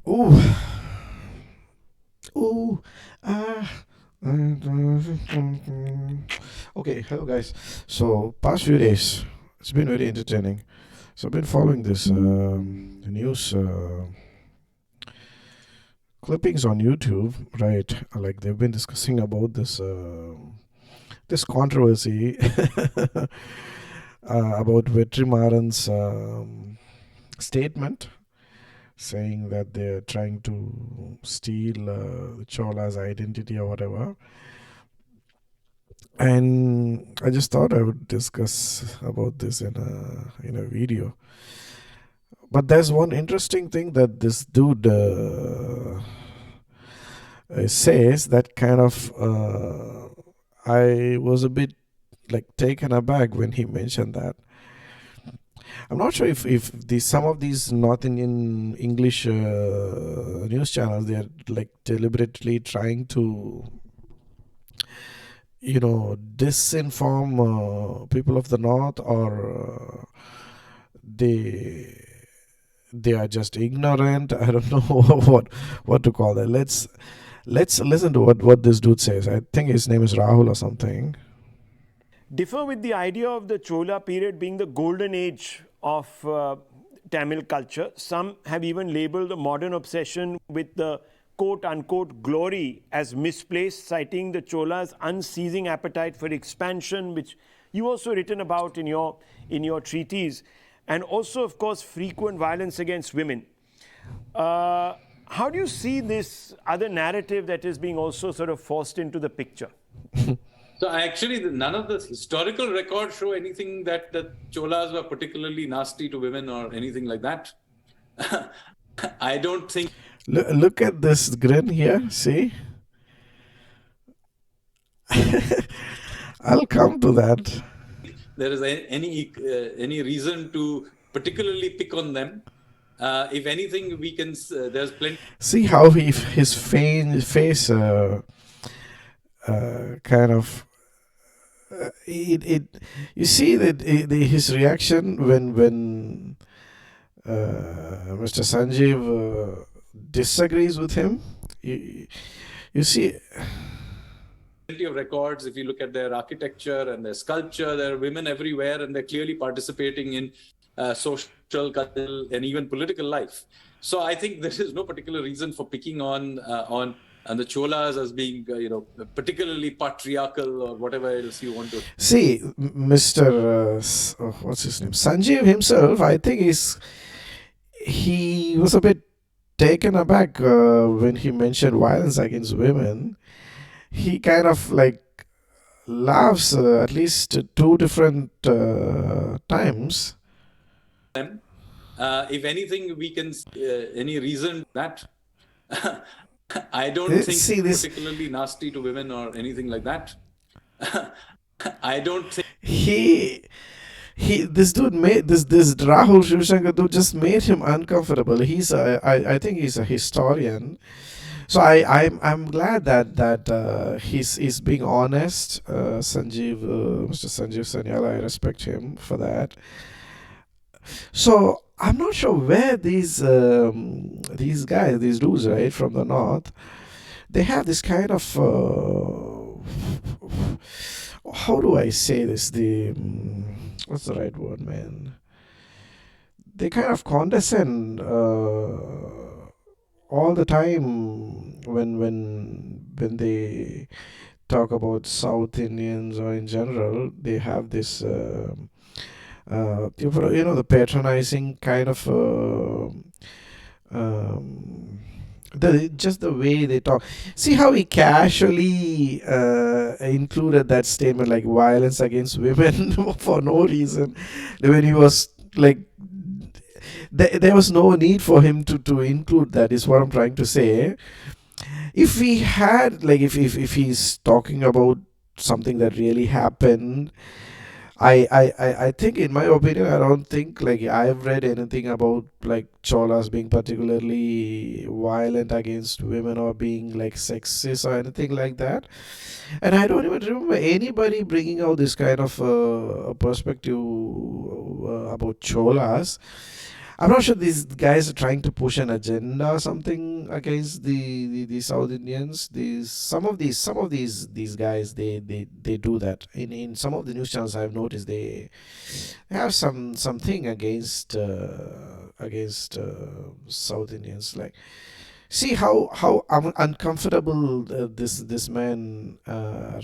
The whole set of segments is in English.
Ooh, ooh, ah. Okay, hello guys. So, past few days, it's been very entertaining. So, I've been following this news clippings on YouTube, right? Like they've been discussing about this controversy about Vetrimaran's statement saying that they're trying to steal Chola's identity or whatever. And I just thought I would discuss about this in a video. But there's one interesting thing that this dude says that kind of I was a bit like taken aback when he mentioned that. I'm not sure if some of these North Indian English news channels they are like deliberately trying to disinform people of the North, or they they are just ignorant. I don't know what to call that. Let's listen to what this dude says. I think his name is Rahul or something. Differ with the idea of the Chola period being the golden age of Tamil culture. Some have even labeled the modern obsession with the quote unquote glory as misplaced, citing the Cholas' unceasing appetite for expansion, which you also written about in your treatise, and also, of course, frequent violence against women. How do you see this other narrative that is being also sort of forced into the picture? So actually, none of the historical records show anything that the Cholas were particularly nasty to women or anything like that. I don't think. Look at this grin here. See, I'll come to that. There is any reason to particularly pick on them. If anything, we can. There's plenty. See how his face kind of it you see that his reaction when Mr. Sanjeev disagrees with him. You see. Plenty of records. If you look at their architecture and their sculpture, there are women everywhere, and they're clearly participating in social, cultural, and even political life. So I think there is no particular reason for picking on the Cholas as being, particularly patriarchal or whatever else you want to. See, Mr. What's his name? Sanjeev himself, I think he was a bit taken aback when he mentioned violence against women. He kind of like laughs at least two different times. If anything, we can any reason that I don't think See this particularly nasty to women or anything like that. I don't think this dude made this Rahul Shivshankar dude just made him uncomfortable. I think he's a historian. So I'm glad that he's being honest. Mr. Sanjeev Sanyal, I respect him for that. So I'm not sure where these guys, these dudes, right from the north, they have this kind of how do I say this? What's the right word, man? They kind of condescend all the time when they talk about South Indians or in general. They have this the patronizing kind of just the way they talk. See how he casually included that statement like violence against women for no reason when he was like there was no need for him to include that, is what I'm trying to say. If we had like if he's talking about something that really happened, I think, in my opinion, I don't think like I've read anything about like Cholas being particularly violent against women or being like sexist or anything like that. And I don't even remember anybody bringing out this kind of perspective about Cholas. I'm not sure these guys are trying to push an agenda or something against the South Indians. These guys, they do that. In some of the news channels I've noticed, they have something against South Indians. Like, see how uncomfortable this man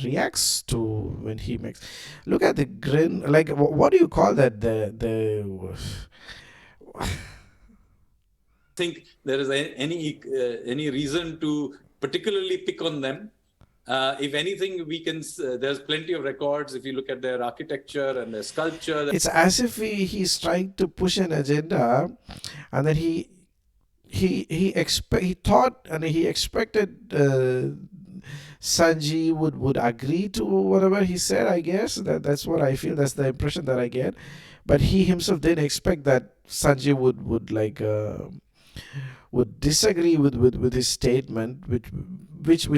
reacts to when he makes. Look at the grin. Like, what do you call that? The Think there is any reason to particularly pick on them. If anything, we can. There's plenty of records. If you look at their architecture and their sculpture, it's as if he's trying to push an agenda, and then he thought and he expected Sanji would agree to whatever he said. I guess that's what I feel. That's the impression that I get. But he himself didn't expect that Sanji would like would disagree with his statement, which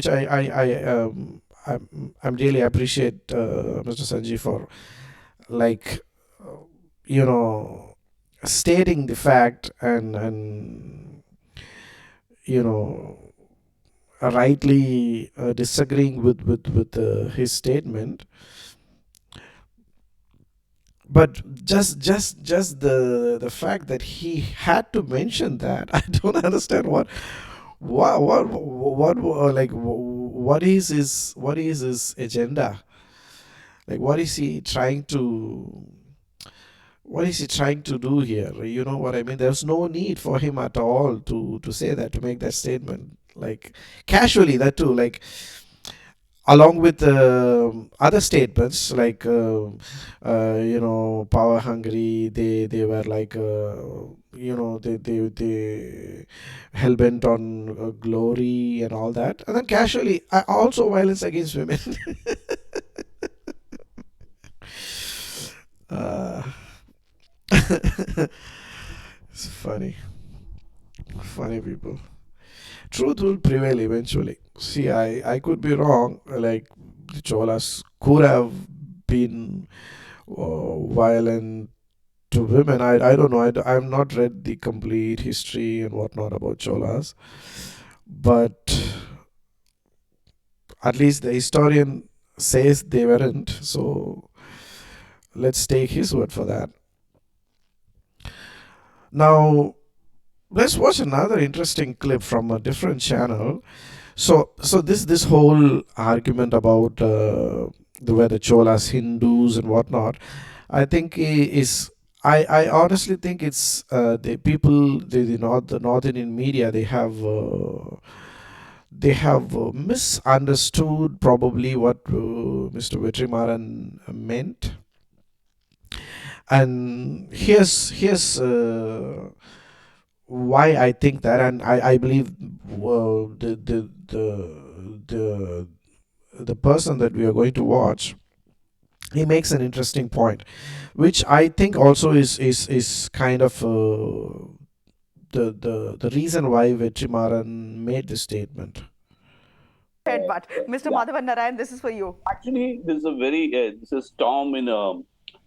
I'm really appreciate Mr. Sanji for, like, you know, stating the fact and you know rightly disagreeing with his statement. But just the fact that he had to mention that, I don't understand what like what is his agenda. Like, what is he trying to do here? You know what I mean? There's no need for him at all to say that, to make that statement, like, casually, that too, like, along with other statements, like power hungry. They were like they hell bent on glory and all that, and then casually also violence against women. uh, it's funny people. Truth will prevail eventually. See, I could be wrong. Like, the Cholas could have been violent to women. I don't know. I've not read the complete history and whatnot about Cholas, but at least the historian says they weren't. So let's take his word for that. Now, let's watch another interesting clip from a different channel. So this whole argument about the where the Cholas Hindus and whatnot, I think is I honestly think it's the people, the North Indian media, they have misunderstood probably what Mr. Vetrimaran meant. And here's why I think that, and I believe the the person that we are going to watch, he makes an interesting point, which I think also is kind of the reason why Vetrimaran made this statement. But Mr. Madhavan Narayan, this is for you. Actually, this is a very this is storm in a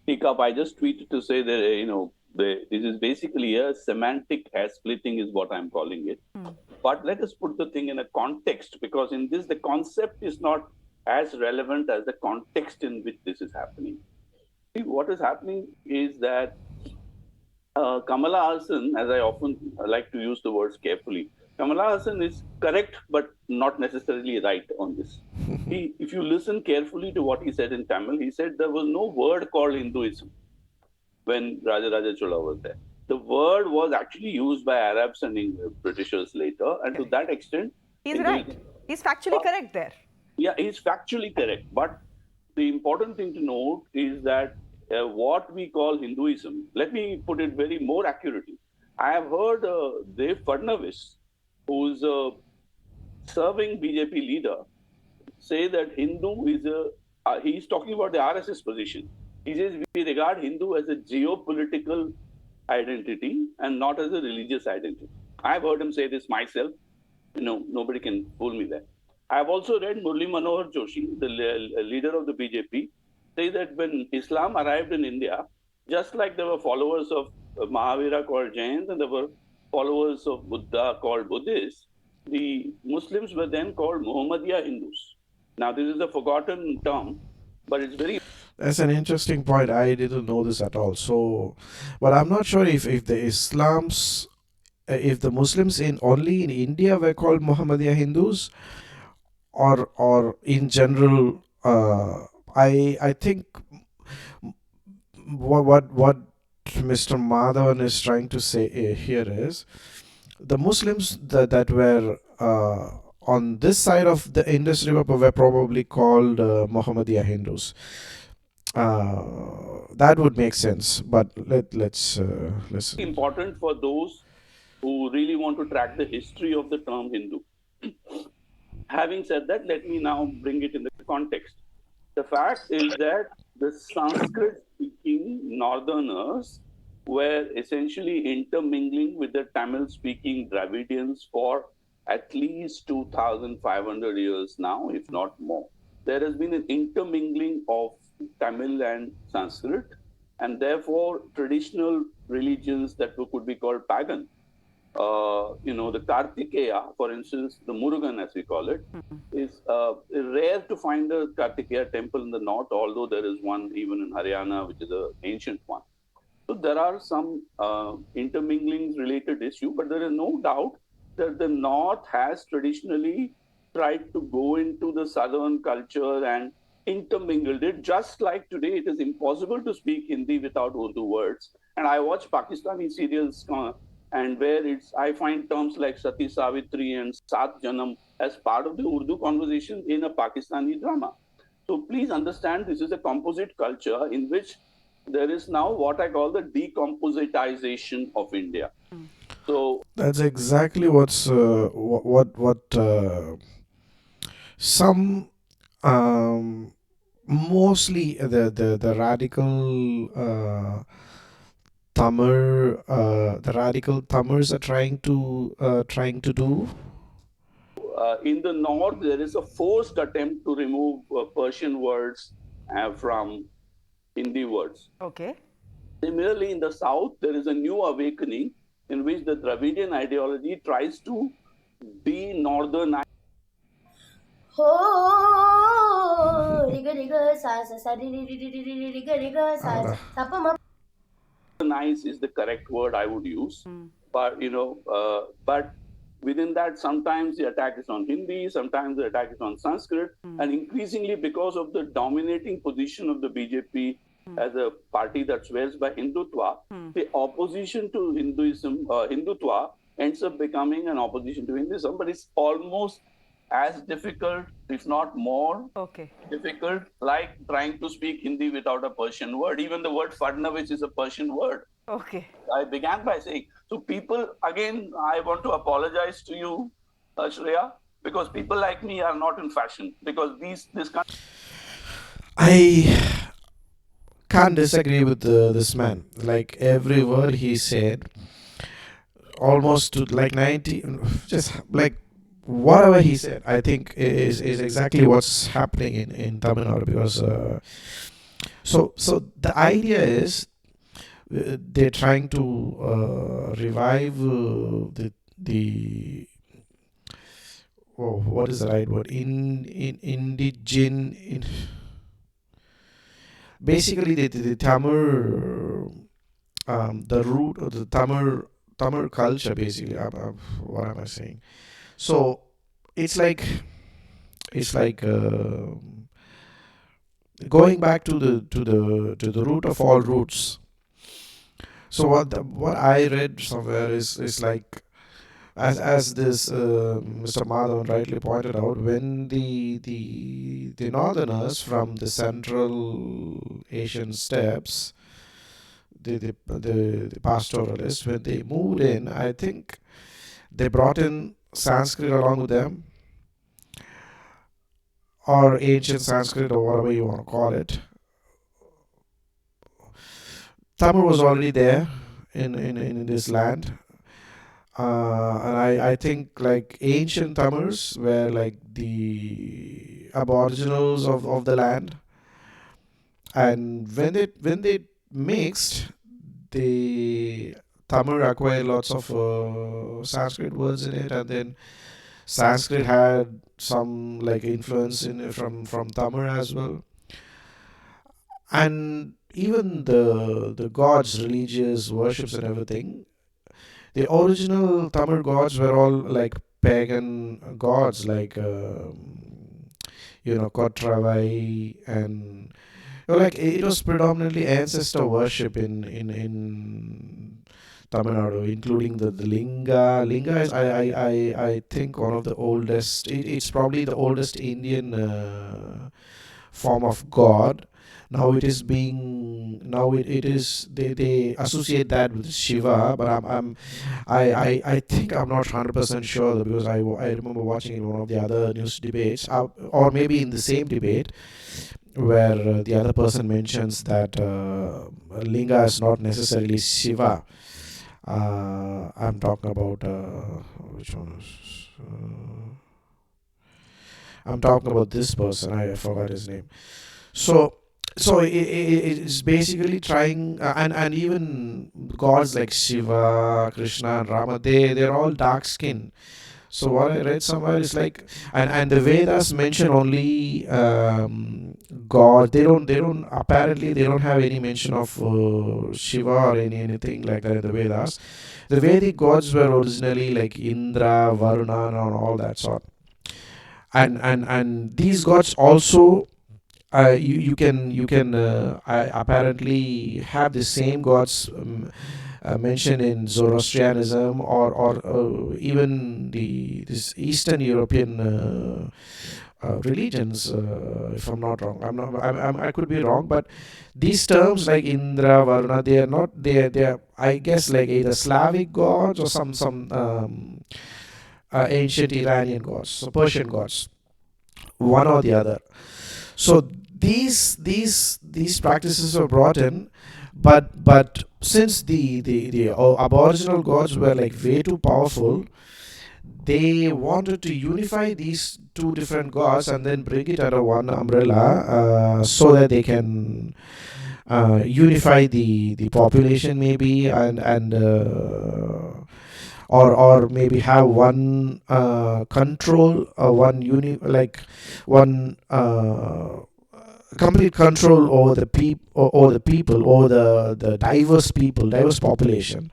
teacup. I just tweeted to say that this is basically a semantic hair splitting, is what I'm calling it. But let us put the thing in a context, because in this the concept is not as relevant as the context in which this is happening. See, what is happening is that Kamala Hassan, as I often like to use the words carefully, Kamala Hassan is correct but not necessarily right on this. If you listen carefully to what he said in Tamil, he said there was no word called Hinduism when Raja Chola was there. The word was actually used by Arabs and Britishers later, and to that extent, he's right. He's factually correct there. Yeah, he's factually correct. But the important thing to note is that what we call Hinduism, let me put it very more accurately. I have heard Dev Fadnavis, who's a serving BJP leader, say that Hindu is he's talking about the RSS position. He says we regard Hindu as a geopolitical identity and not as a religious identity. I've heard him say this myself. Nobody can fool me there. I've also read Murli Manohar Joshi, the leader of the BJP, say that when Islam arrived in India, just like there were followers of Mahavira called Jains and there were followers of Buddha called Buddhists, the Muslims were then called Muhammadiya Hindus. Now, this is a forgotten term, but it's very That's an interesting point. I didn't know this at all. So, but I'm not sure if the Islam's if the Muslims in only in India were called Muhammadiyah Hindus, or in general. I think what Mr. Madhavan is trying to say here is the Muslims that were on this side of the Indus River were probably called Muhammadiyah Hindus. That would make sense, but let's listen. important for those who really want to track the history of the term Hindu. Having said that, let me now bring it in the context. The fact is that the Sanskrit speaking northerners were essentially intermingling with the Tamil speaking Dravidians for at least 2,500 years now, if not more. There has been an intermingling of Tamil and Sanskrit, and therefore traditional religions that could be called pagan, the Kartikeya, for instance, the Murugan as we call it, is rare to find a Kartikeya temple in the north, although there is one even in Haryana, which is an ancient one. So there are some interminglings related issue, but there is no doubt that the north has traditionally tried to go into the southern culture and intermingled it. Just like today, it is impossible to speak Hindi without Urdu words. And I watch Pakistani serials, and where I find terms like Sati Savitri and Sat Janam as part of the Urdu conversation in a Pakistani drama. So please understand, this is a composite culture in which there is now what I call the decompositization of India. So That's exactly what's what some mostly the radical the radical Tamils are trying to do. in the north, there is a forced attempt to remove Persian words from Hindi words. Okay. Similarly, in the south, there is a new awakening in which the Dravidian ideology tries to de-northernize हो rig rig सा सा सा रि रि रि रि रि रि रिग रिग सा सा सा प म nice is the correct word I would use. But but within that, sometimes the attack is on Hindi, sometimes the attack is on Sanskrit, and increasingly because of the dominating position of the BJP as a party that swears by Hindutva, the opposition to Hinduism, Hindutva, ends up becoming an opposition to Hinduism. But it's almost as difficult, if not more Okay. difficult, like trying to speak Hindi without a Persian word. Even the word Fadnavich is a Persian word. Okay. I began by saying, so people, again, I want to apologize to you, Shreya, because people like me are not in fashion. Because this country. I can't disagree with this man. Like every word he said, almost to like 90, just like whatever he said, I think is exactly what's happening in Tamil Nadu because so the idea is they're trying to revive the what is the right word in indigen in basically the Tamil the root of the Tamil culture basically. What am I saying? So it's like it's like going back to the root of all roots. So what I read somewhere is like as this Mr. Madhavan rightly pointed out, when the northerners from the Central Asian steppes, the pastoralists, when they moved in, I think they brought in Sanskrit along with them, or ancient Sanskrit, or whatever you want to call it. Tamil was already there in this land. And I think like ancient Tamils were like the aboriginals of the land, and when they mixed, the Tamil acquired lots of Sanskrit words in it, and then Sanskrit had some like influence in from Tamil as well, and even the gods, religious worships and everything. The original Tamil gods were all like pagan gods, like Kotravai, and like it was predominantly ancestor worship in Tamil Nadu, including the linga. Linga is I think one of the oldest. It's probably the oldest Indian form of god. Now it is they associate that with Shiva, but I think I'm not 100% sure, because I remember watching in one of the other news debates, or maybe in the same debate, where the other person mentions that linga is not necessarily Shiva. I'm talking about which one is. I'm talking about this person. I forgot his name. So it's basically trying, and even gods like Shiva, Krishna, and Rama, they're all dark skinned. So what I read somewhere is like, and the Vedas mention only God. They don't apparently they don't have any mention of Shiva or anything like that in the Vedas. The Vedic gods were originally like Indra, Varuna, and all that sort. And these gods also, you can apparently have the same gods mentioned in Zoroastrianism, or even the this Eastern European religions. If I'm not wrong, I could be wrong, but these terms like Indra, Varuna, they are not they are, I guess, like either Slavic gods or some ancient Iranian gods, so Persian gods, one or the other. So these practices were brought in, but since the aboriginal gods were like way too powerful, they wanted to unify these two different gods and then bring it under one umbrella, so that they can unify the population, maybe, and or maybe have one control, one like one complete control over the over the diverse population.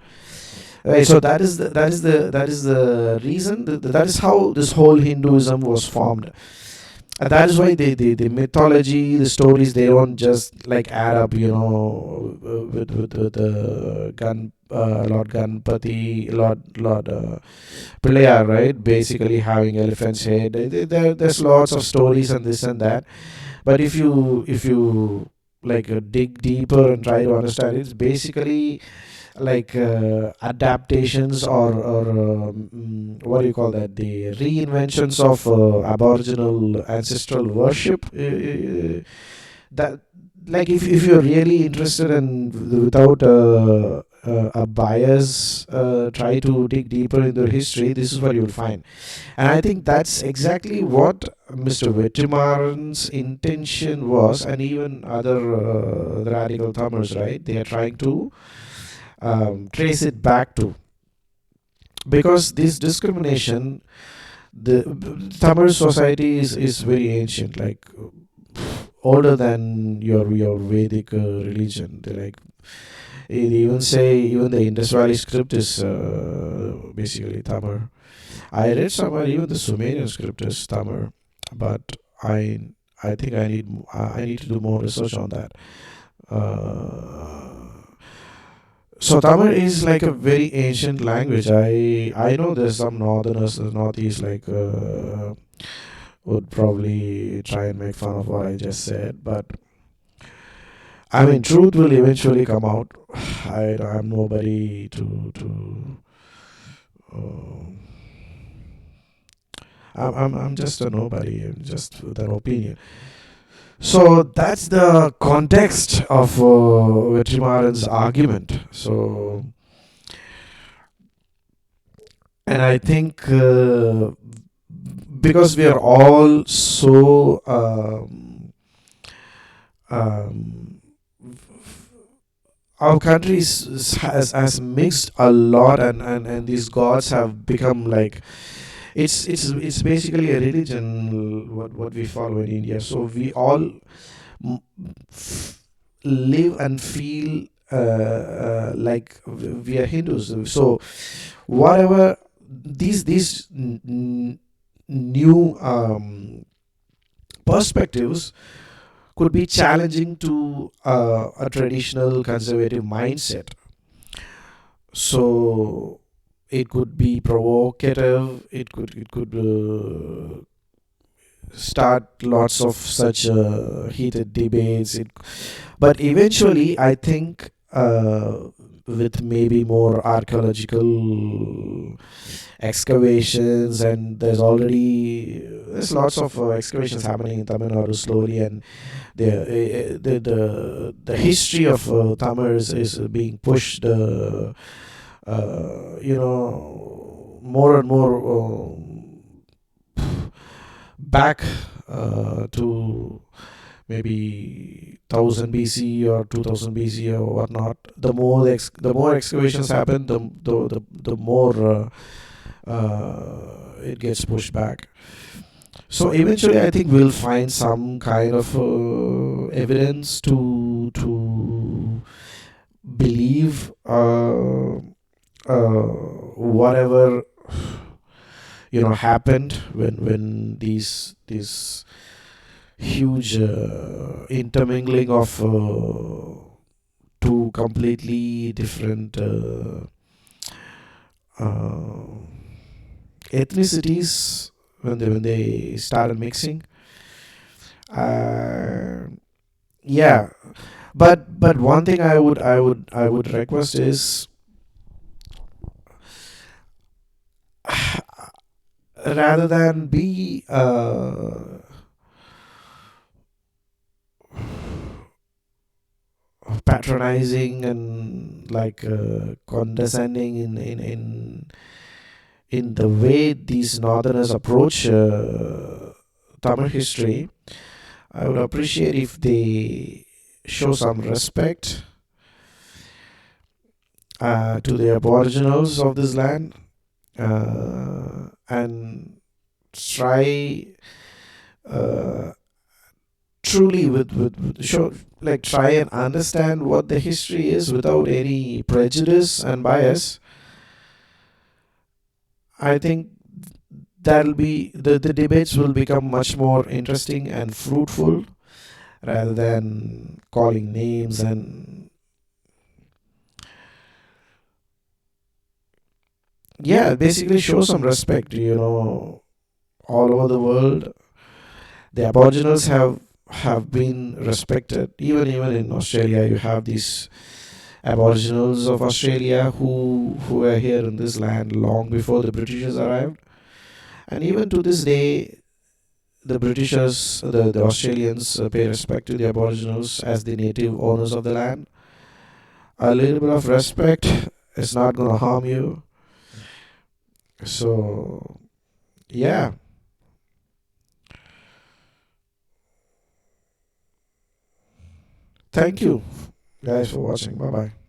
Right, so that is the reason, that is how this whole Hinduism was formed. And that is why the mythology, the stories, they don't just like add up, with Lord Ganpati, Lord Pillayar, right? Basically having elephant's head. There's lots of stories and this and that. But if you like dig deeper and try to understand it, it's basically like adaptations, or what do you call that, the reinventions of aboriginal ancestral worship, that, like, if you're really interested and without a bias, try to dig deeper into history, this is what you'll find. And I think that's exactly what Mr. Vetrimaran's intention was, and even other the radical Tamils, right? They are trying to trace it back to, because this discrimination, the Tamil society is very ancient, like older than your Vedic religion. They like, they even say even the Indus Valley script is basically Tamil. I read somewhere even the Sumerian script is Tamil, but I I think I need to do more research on that. Uh, so Tamil is like a very ancient language. I know there's some northerners, the northeast, like would probably try and make fun of what I just said, but I mean, truth will eventually come out. I'm nobody to. Uh, I'm just a nobody, just with an opinion. So that's the context of Vetrimaran's argument. So, and I think because we are all so um, our country has mixed a lot, and these gods have become like it's basically a religion what we follow in India. So we all m- live and feel like we are Hindus. So whatever these new perspectives could be challenging to a traditional conservative mindset. So it could be provocative. It could start lots of such heated debates. But eventually, I think with maybe more archaeological excavations, and there's lots of excavations happening in Tamil Nadu slowly, and the history of Tamil is being pushed, more and more back to maybe 1000 BC or 2000 BC or whatnot. The more excavations happen, the more it gets pushed back. So eventually, I think we'll find some kind of evidence to believe whatever happened when these huge intermingling of two completely different uh, ethnicities, when they started mixing. Uh, yeah, but one thing I would request is, rather than be patronizing and like condescending in the way these northerners approach Tamil history, I would appreciate if they show some respect to the aboriginals of this land, and try uh, truly with show, like, try and understand what the history is without any prejudice and bias. I think that'll be the debates will become much more interesting and fruitful, rather than calling names and, yeah, basically show some respect. All over the world, the aboriginals have been respected. Even in Australia, you have these aboriginals of Australia who were here in this land long before the Britishers arrived, and even to this day, the Australians pay respect to the aboriginals as the native owners of the land. A little bit of respect is not going to harm you. So, yeah, thank you guys for watching. Bye bye.